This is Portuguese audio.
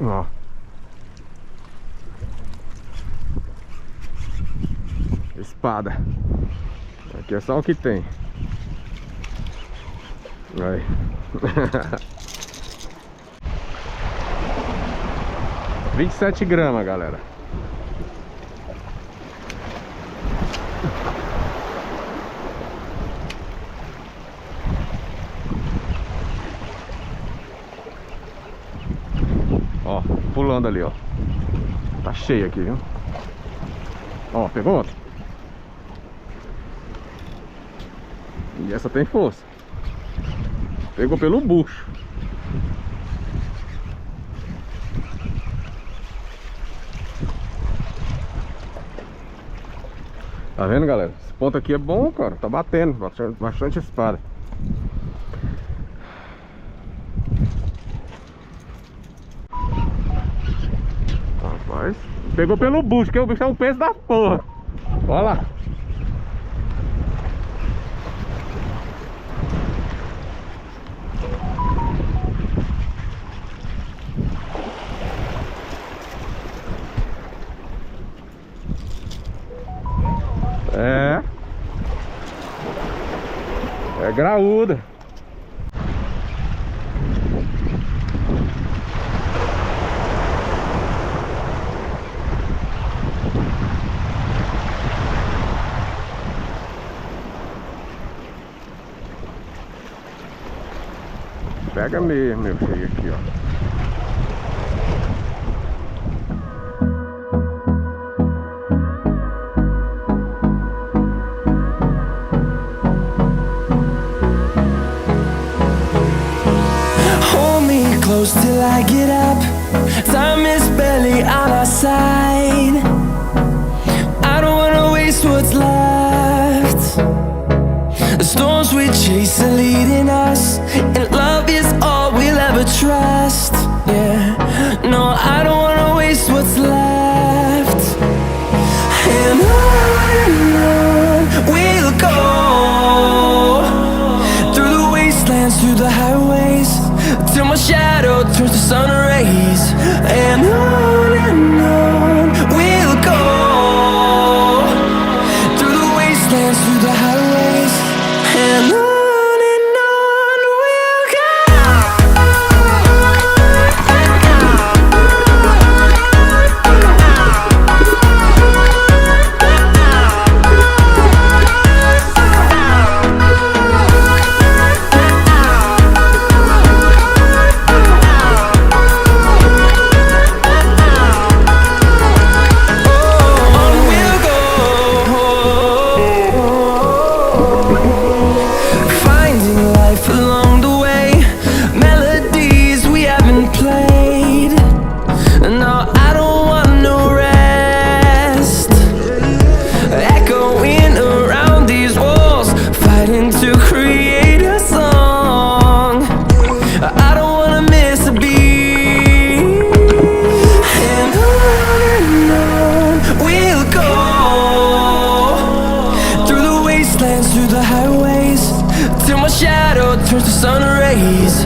Ó. Espada. Aqui é só o que tem. Aí. 27 gramas, galera. Ó, pulando ali, ó. Tá cheio aqui, viu? Ó, pegou outra. E essa tem força. Pegou pelo bucho. Tá vendo, galera? Esse ponto aqui é bom, cara. Tá batendo, bastante espada. Rapaz, pegou pelo bucho, que o bicho é um peso da porra. Olha lá. É graúda. Pega mesmo, meu filho, aqui, ó. Close till I get up. Time is barely on our side. I don't wanna waste what's left. The storms we chase are leading us, and love is all we'll ever trust. Yeah, no, I don't wanna waste what's left. And on we'll go, through the wastelands, through the highways, till my shadow turns to sun rays. And on we'll go, through the wastelands, through the highways. And on we'll go. Through the highways, till my shadow turns to sun rays.